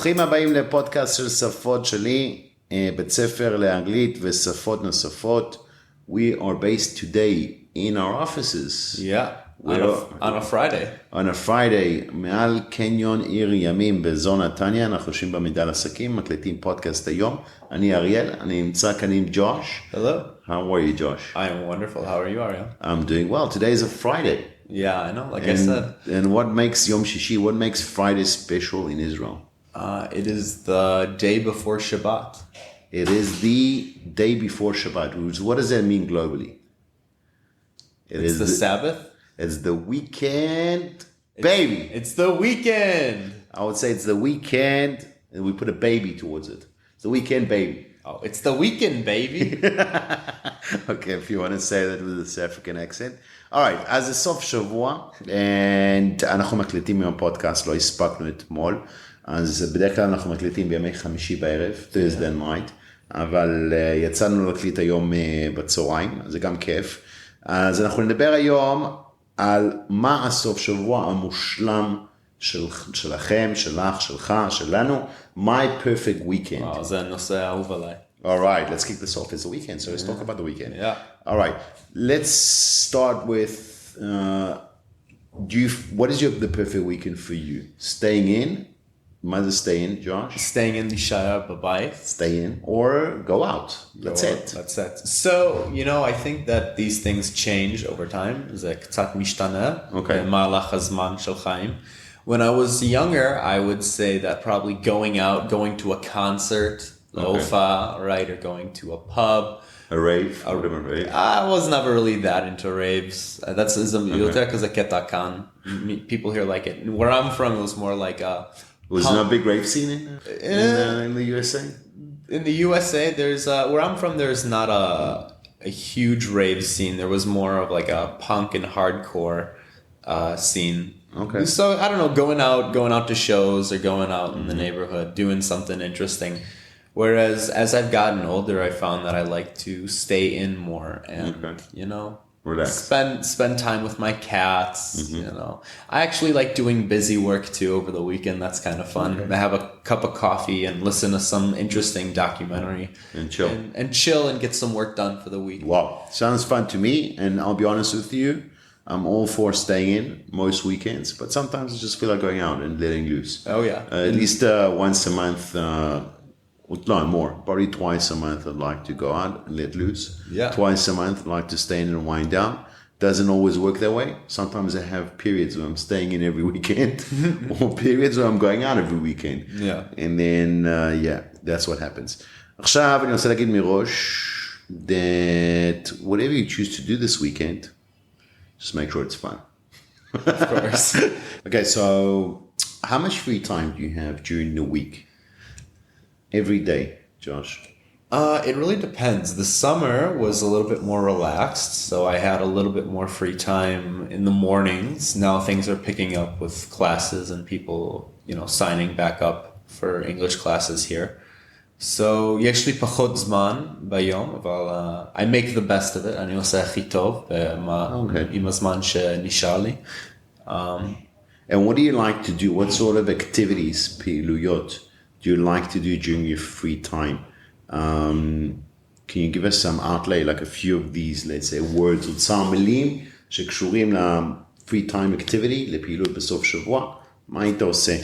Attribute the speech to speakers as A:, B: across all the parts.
A: ברוכים הבאים לפודקאסט של שפות-שלי, בית ספר לאנגלית ושפות נוספות. We are based today in our offices.
B: Yeah, on a Friday.
A: On a Friday, מעל קניון עיר ימים באזור נתניה, אנחנו יושבים במגדל עסקים, מקליטים פודקאסט היום. אני אריאל, אני נמצא כאן עם ג'וש.
B: Hello.
A: How are you, Josh?
B: I am wonderful. How are you, Ariel?
A: I'm doing well. Today is a Friday.
B: Yeah, I know, like I said.
A: And what makes Yom Shishi, what makes Friday special in Israel?
B: It is the day before Shabbat.
A: It is the day before Shabbat. What does that mean globally?
B: It's the Sabbath?
A: It's the weekend, baby.
B: It's the weekend.
A: I would say it's the weekend, and we put a baby towards it. It's the weekend, baby.
B: Oh, it's the weekend, baby.
A: Okay, if you want to say that with a South African accent. All right, אז זה סוף שבוע, and אנחנו מקליטים עם הפודקאסט, לא הספקנו אתמול, אז בדרך כלל אנחנו מקליטים בימי חמישי בערב, Thursday night, אבל יצאנו להקליט היום בצהריים, זה גם כיף. אז אנחנו נדבר היום על מה הסוף שבוע המושלם שלכם, שלך, שלך, שלנו, my perfect weekend.
B: וואו, זה הנושא האהוב עליי.
A: All right, let's kick this off. It's the weekend, so let's talk about the weekend.
B: Yeah.
A: All right, let's start with, what is the perfect weekend for you? Staying in? Mother stay in, Josh?
B: Staying in להישאר בבית.
A: Stay in or go out. That's it.
B: That's it. So, I think that these things change over time. זה קצת משתנה.
A: Okay.
B: במהלך הזמן של חיים. When I was younger, I would say that probably going out, going to a concert, להופעה, right, or going to a pub.
A: A rave? A rave?
B: I was never really that into raves. That's יותר כזה קטע כאן. People here like it. Where I'm from, it was more like a...
A: Was there no big rave scene in the USA?
B: In the USA, there's where I'm from. There's not a huge rave scene. There was more of like a punk and hardcore scene.
A: Okay.
B: So I don't know, going out to shows or going out in the neighborhood, doing something interesting. Whereas as I've gotten older, I found that I like to stay in more and
A: relax.
B: Spend time with my cats. I actually like doing busy work too over the weekend. That's kind of fun. I have a cup of coffee and listen to some interesting documentary
A: and chill
B: and chill and get some work done for the week.
A: Wow, sounds fun to me. And I'll be honest with you, I'm all for staying in most weekends, but sometimes I just feel like going out and letting loose.
B: Oh yeah,
A: at least once a month. No, more. Probably twice a month I'd like to go out and let loose.
B: Yeah.
A: Twice a month I'd like to stay in and wind down. Doesn't always work that way. Sometimes I have periods where I'm staying in every weekend or periods where I'm going out every weekend.
B: Yeah.
A: And then, that's what happens. עכשיו אני רוצה להגיד מראש that whatever you choose to do this weekend, just make sure it's fun.
B: Of course.
A: Okay, so how much free time do you have during the week? Every day, Josh?
B: It really depends. The summer was a little bit more relaxed, so I had a little bit more free time in the mornings. Now things are picking up with classes and people, signing back up for English classes here. So, יש לי פחות זמן ביום, אבל I make the best of it. אני עושה הכי טוב עם הזמן שנשאר לי.
A: And what do you like to do? What sort of activities, פעילויות, do you like to do during your free time? Can you give us some outlay, like a few of these, let's say, words, אוצר מילים שקשורים ל-free time activity, לפעילות בסוף שבוע? מה היית עושה?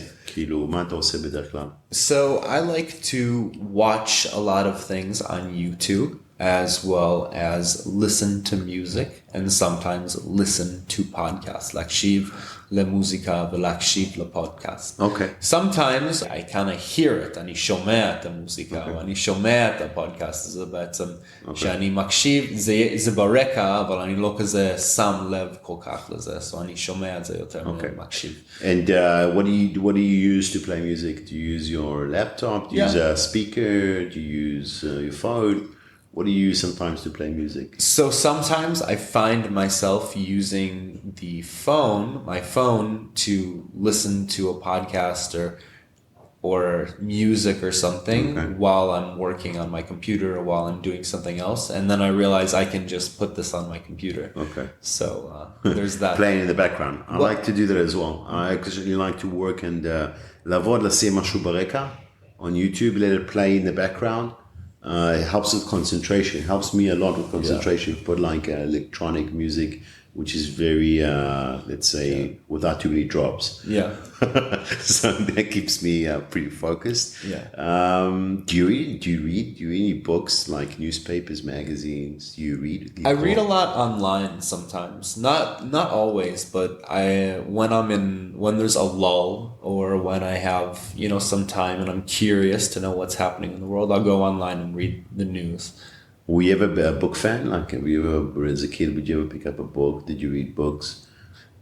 A: מה אתה עושה בדרך כלל?
B: So I like to watch a lot of things on YouTube, as well as listen to music and sometimes listen to podcasts, להקשיב למוזיקה ולהקשיב לפודקאסט.
A: Okay.
B: Sometimes I kind of hear it, אני שומע את המוזיקה, או אני שומע את הפודקאסט, זה בעצם שאני מקשיב, זה ברקע, אבל אני לא כזה שם לב כל כך לזה, so אני שומע את זה יותר מקשיב.
A: And what do you use to play music? Do you use your laptop? Do you use a speaker? Do you use your phone? What do you use sometimes to play music?
B: So sometimes I find myself using my phone to listen to a podcast or or music or something
A: Okay.
B: while I'm working on my computer or while I'm doing something else. And then I realize I can just put this on my computer.
A: Okay.
B: So there's that.
A: Playing in the background. I like to do that as well. I actually like to work and לעבוד, לשים משהו ברקע on YouTube, let it play in the background. It helps with concentration. It helps me a lot with concentration. Put like electronic music, which is very, let's say, without too many drops.
B: Yeah.
A: So that keeps me pretty focused.
B: Yeah.
A: Do you read? Do you read any books like newspapers, magazines? Do you read?
B: I read a lot online sometimes. Not always, but when there's a lull or when I have, some time and I'm curious to know what's happening in the world, I'll go online and read the news.
A: Were you ever a book fan? Like, have you ever, as a kid, would you ever pick up a book? Did you read books?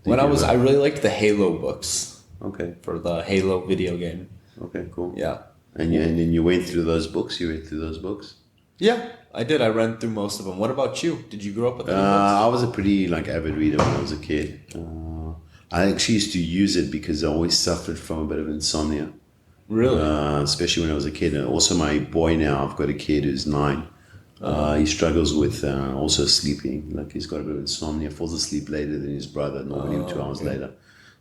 B: I really liked the Halo books.
A: Okay.
B: For the Halo video game.
A: Okay, cool.
B: Yeah.
A: And then you went through those books? You read through those books?
B: Yeah, I did. I read through most of them. What about you? Did you grow up with any books?
A: I was a pretty avid reader when I was a kid. I actually used to use it because I always suffered from a bit of insomnia.
B: Really?
A: Especially when I was a kid. And also my boy now, I've got a kid who's 9. He struggles with also sleeping. Like he's got a bit of insomnia, falls asleep later than his brother, normally 2 hours later.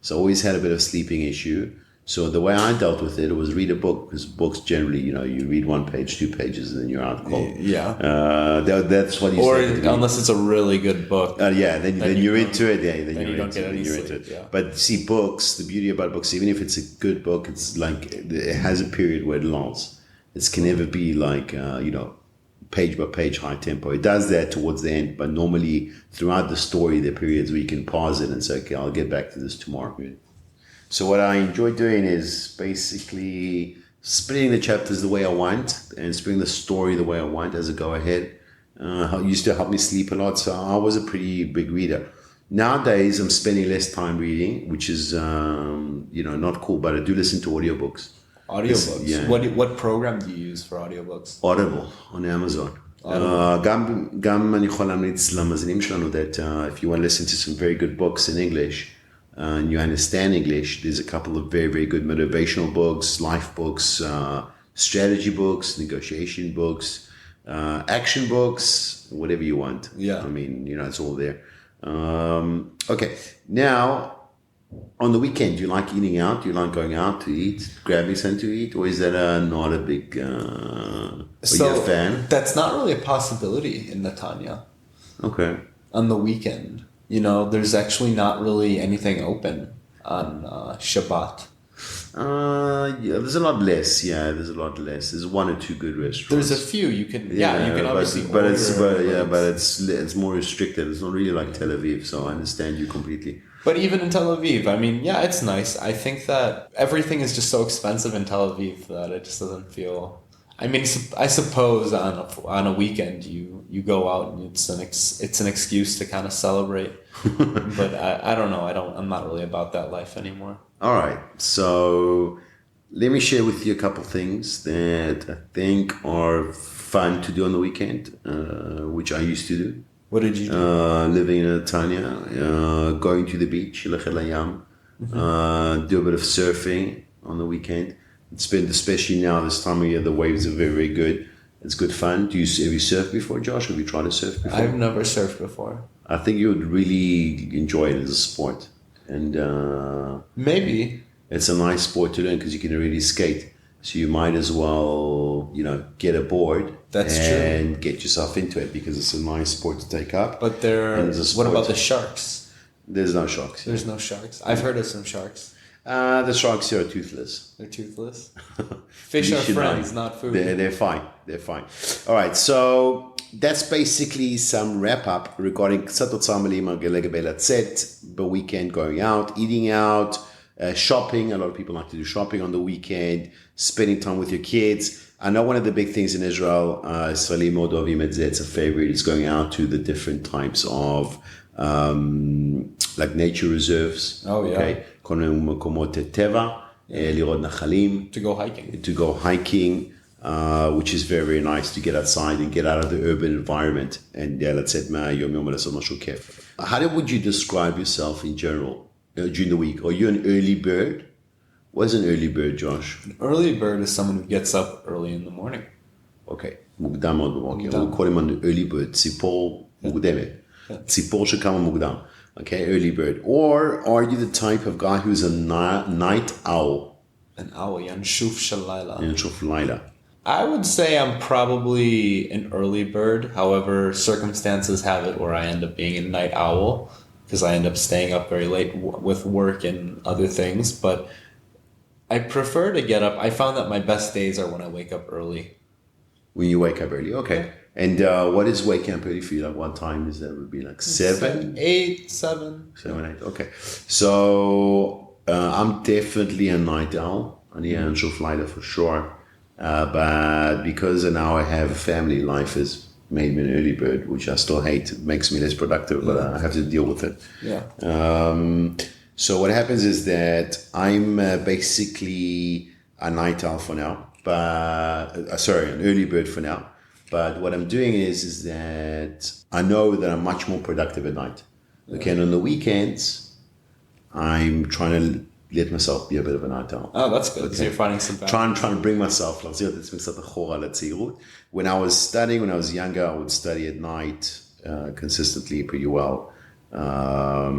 A: So I always had a bit of sleeping issue. So the way I dealt with it was read a book, because books generally, you read 1 page, 2 pages, and then you're out cold.
B: Yeah.
A: That's what you
B: or
A: said.
B: unless it's a really good book.
A: Then you're into it. Yeah, then
B: you don't get any
A: you're
B: sleep,
A: into it.
B: yeah.
A: But see, books, the beauty about books, even if it's a good book, it's like it has a period where it lulls. It can never be like page by page high tempo. It does that towards the end, but normally throughout the story there are periods where you can pause it and say, okay, I'll get back to this tomorrow. So what I enjoy doing is basically splitting the chapters the way I want and splitting the story the way I want as I go ahead. It used to help me sleep a lot, so I was a pretty big reader. Nowadays I'm spending less time reading, which is not cool, but I do listen to audiobooks.
B: Audiobooks?
A: Yeah.
B: What program do you use for audiobooks?
A: Audible on Amazon. גם אני יכול להמליץ למאזינים שלנו that if you want to listen to some very good books in English and you understand English, there's a couple of very, very good motivational books, life books, strategy books, negotiation books, action books, whatever you want.
B: Yeah.
A: I mean, it's all there. Okay. Now, on the weekend, do you like eating out? Do you like going out to eat, grabbing something to eat? Or is that not a big... are you a fan?
B: That's not really a possibility in Netanya.
A: Okay.
B: On the weekend. There's actually not really anything open on Shabbat.
A: There's a lot less. Yeah, there's a lot less. There's 1 or 2 good restaurants.
B: There's a few you can obviously
A: but
B: order.
A: it's more restricted. It's not really like Tel Aviv, so I understand you completely.
B: But even in Tel Aviv, I mean, yeah, it's nice. I think that everything is just so expensive in Tel Aviv that it just doesn't feel... I mean, I suppose on a weekend you go out and it's an excuse to kind of celebrate. But I don't know. I'm not really about that life anymore.
A: All right. So let me share with you a couple things that I think are fun to do on the weekend, which I used to do.
B: What did you do?
A: Living in Netanya, going to the beach, do a bit of surfing on the weekend. It's been, especially now this time of year, the waves are very, very good. It's good fun. Have you surfed before, Josh? Have you tried to surf before?
B: I've never surfed before.
A: I think you would really enjoy it as a sport. And
B: maybe.
A: It's a nice sport to learn because you can really skate. So you might as well, get aboard.
B: That's true.
A: And get yourself into it because it's a nice sport to take up.
B: But what about the sharks?
A: There's no sharks.
B: There's no sharks. I've heard of some sharks.
A: The sharks here are toothless.
B: They're toothless? Fish are friends, not food.
A: They're fine. They're fine. All right, so that's basically some wrap up regarding קצת אוצר מילים לגבי לצאת בweekend, going out, eating out, shopping. A lot of people like to do shopping on the weekend, spending time with your kids. I know one of the big things in Israel, ישראלים מאוד אוהבים את זה, it's a favorite, is going out to the different types of like nature reserves.
B: Oh, yeah.
A: Okay? כל מיני מקומות טבע, לראות נחלים.
B: To go hiking.
A: To go hiking, which is very, very nice to get outside and get out of the urban environment. And לצאת מהיומיומית לעשות משהו כיף. How would you describe yourself in general during the week? Are you an early bird What is an early bird, Josh?
B: An early bird is someone who gets up early in the morning.
A: אוקיי, מוקדם מאוד בבוקר. הוא קוראים לנו early bird, ציפור מוקדמת. ציפור שקמה מוקדם. Okay, early bird. Or are you the type of guy who's a night owl?
B: An owl, ינשוף של לילה.
A: ינשוף לילה.
B: I would say I'm probably an early bird. However, circumstances have it where I end up being a night owl because I end up staying up very late with work and other things. But I prefer to get up. I found that my best days are when I wake up early.
A: When you wake up early, okay. And what is waking up early for you? Like what time is that? Would be like 7?
B: 8, 7.
A: 7, 8, okay. So I'm definitely a night owl. I need an ינשוף לילה for sure. But because now I have a family, life has made me an early bird, which I still hate. It makes me less productive, but I have to deal with it.
B: Yeah.
A: So what happens is that I'm basically a night owl for now, but an early bird for now. But what I'm doing is that I know that I'm much more productive at night. Okay, and on the weekends, I'm trying to let myself be a bit of a night owl.
B: Oh, that's good. Okay. So you're finding some balance.
A: Trying to bring myself, when I was studying, when I was younger, I would study at night consistently pretty well. A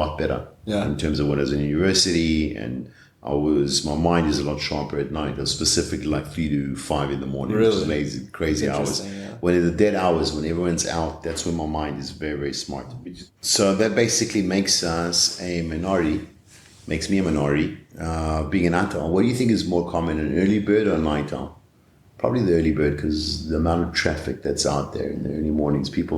A: lot better in terms of when I was in university, and my mind is a lot sharper at night. I was specifically like 3 to 5 in the morning,
B: really?
A: Which is amazing, crazy hours.
B: Yeah.
A: When in the dead hours, when everyone's out, that's when my mind is very, very smart. So that basically makes us a minority. Makes me a minority, being an night owl. What do you think is more common, an early bird or a night owl? Probably the early bird, because the amount of traffic that's out there in the early mornings. People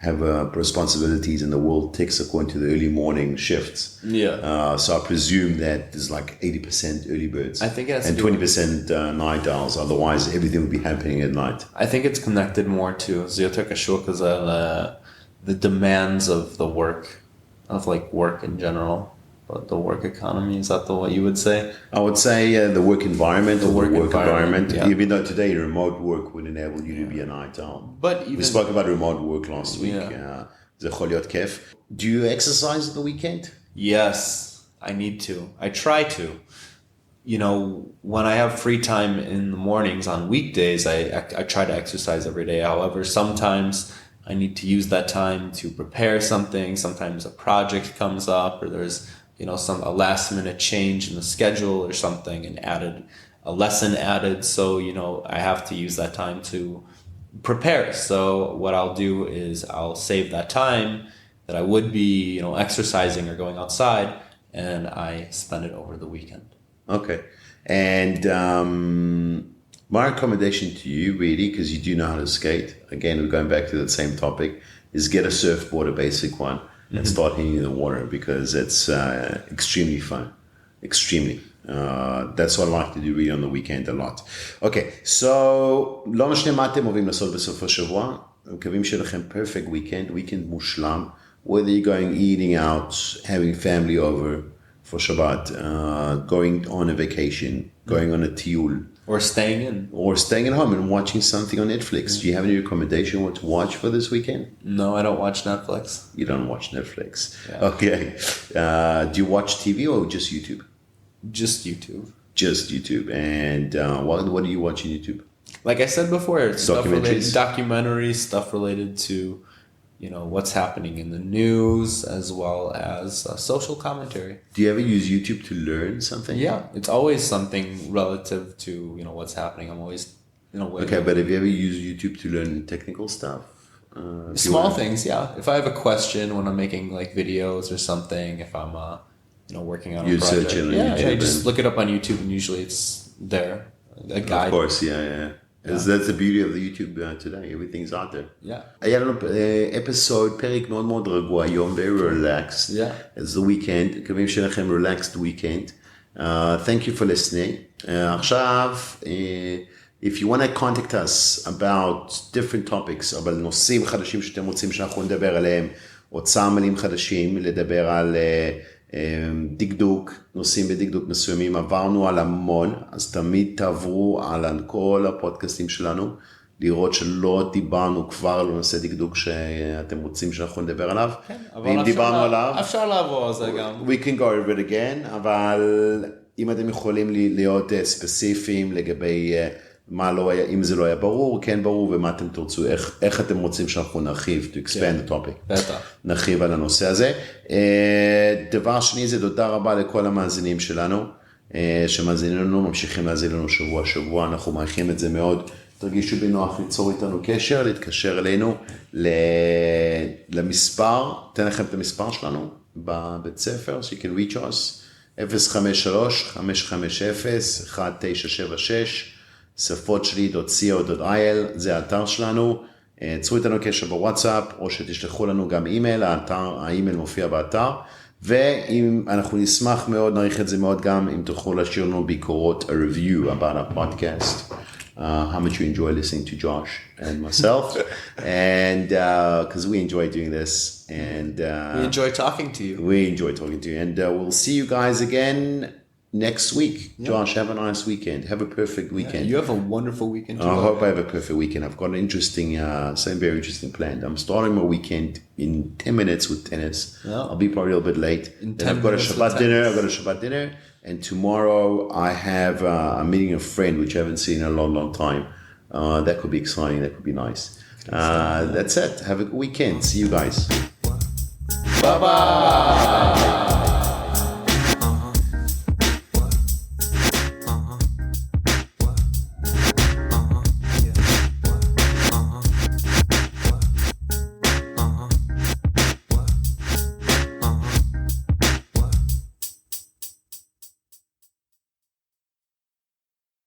A: have responsibilities, and the world ticks according to the early morning shifts.
B: Yeah.
A: So I presume that there's like 80% early birds.
B: I think it has
A: and 20% night owls. Otherwise, everything would be happening at night.
B: I think it's connected more to the demands of the work in general. But the work economy, is that what you would say?
A: I would say the work environment. The work environment.
B: Yeah.
A: Even though today remote work would enable you to be a night owl.
B: But
A: we spoke about remote work last week. זה יכול להיות כיף. Do you exercise at the weekend?
B: Yes, I need to. I try to. When I have free time in the mornings on weekdays, I try to exercise every day. However, sometimes I need to use that time to prepare something. Sometimes a project comes up, or there's a last minute change in the schedule or something, and a lesson added. So, I have to use that time to prepare. So what I'll do is I'll save that time that I would be, exercising or going outside, and I spend it over the weekend.
A: Okay. And my recommendation to you, really, because you do know how to skate, again, we're going back to that same topic, is get a surfboard, a basic one, and start hitting the water, because it's extremely fun. Extremely. That's what I like to do really on the weekend a lot. Okay, so לא משנה מה אתם אוהבים לעשות בסוף השבוע, מקווים שלכם perfect weekend מושלם, whether you're going eating out, having family over for Shabbat, going on a vacation, going on a tiul,
B: or staying
A: at home and watching something on Netflix. Do you have any recommendation what to watch for this weekend?
B: No, I don't watch Netflix.
A: You don't watch Netflix. Yeah. Okay. Do you watch TV or just YouTube?
B: Just YouTube.
A: Just YouTube. And what do you watch on YouTube?
B: Like I said before, documentaries, stuff related to what's happening in the news, as well as social commentary.
A: Do you ever use YouTube to learn something?
B: Yeah, it's always something relative to what's happening. I'm always
A: okay, but have you ever used YouTube to learn technical stuff?
B: Small things, yeah. If I have a question when I'm making like videos or something, if I'm working on a project, I just look it up on YouTube, and usually it's there, a guide.
A: Of course, yeah. That's the beauty of the YouTube today. Everything's out there.
B: Yeah.
A: היה לנו פרק מאוד מאוד רגוע היום, very relaxed.
B: Yeah.
A: It's the weekend. מקווים שלכם relaxed weekend. Thank you for listening. עכשיו, if you want to contact us about different topics, אבל נושאים חדשים שאתם רוצים שאנחנו נדבר עליהם, אוצר מילים חדשים, לדבר על דקדוק, נושאים בדקדוק מסוימים, עברנו על המון, אז תמיד תעברו על כל הפודקאסטים שלנו, לראות שלא דיברנו כבר על נושא דקדוק שאתם רוצים שאנחנו נדבר עליו.
B: כן,
A: ואם דיברנו עליו,
B: אפשר לעבור על זה גם.
A: We can go over it again, אבל אם אתם יכולים להיות ספציפיים לגבי מה לא היה, אם זה לא היה ברור, כן ברור, ומה אתם תרצו, איך אתם רוצים שאנחנו נרחיב, to expand the topic.
B: בטח.
A: נרחיב על הנושא הזה. דבר שני זה תודה רבה לכל המאזינים שלנו, שמאזינים לנו, ממשיכים להאזין לנו שבוע, אנחנו מעריכים את זה מאוד, תרגישו בנוח ליצור איתנו קשר, להתקשר אלינו למספר, תן לכם את המספר שלנו בבית ספר, so you can reach us, 053-550-1976, שפות-שלי.co.il, זה האתר שלנו, צרו איתנו קשר בוואטסאפ, או שתשלחו לנו גם אימייל, האימייל מופיע באתר, ואם אנחנו נשמח מאוד, נעריך את זה מאוד גם, אם תוכלו להשאיר לנו ביקורות, a review about our podcast, how much you enjoy listening to Josh and myself, and because we enjoy doing this, and
B: we enjoy talking to you.
A: And we'll see you guys again next week. Yeah. Josh, have a nice weekend. Have a perfect weekend.
B: Yeah, you have a wonderful weekend.
A: I hope I have a perfect weekend. I've got an interesting, something very interesting planned. I'm starting my weekend in 10 minutes with tennis. Yeah. I'll be probably a little bit late. Then I've got a Shabbat dinner. And tomorrow I have a meeting a friend, which I haven't seen in a long time. That could be exciting. That could be nice. That's it. Have a good weekend. See you guys.
B: Bye-bye.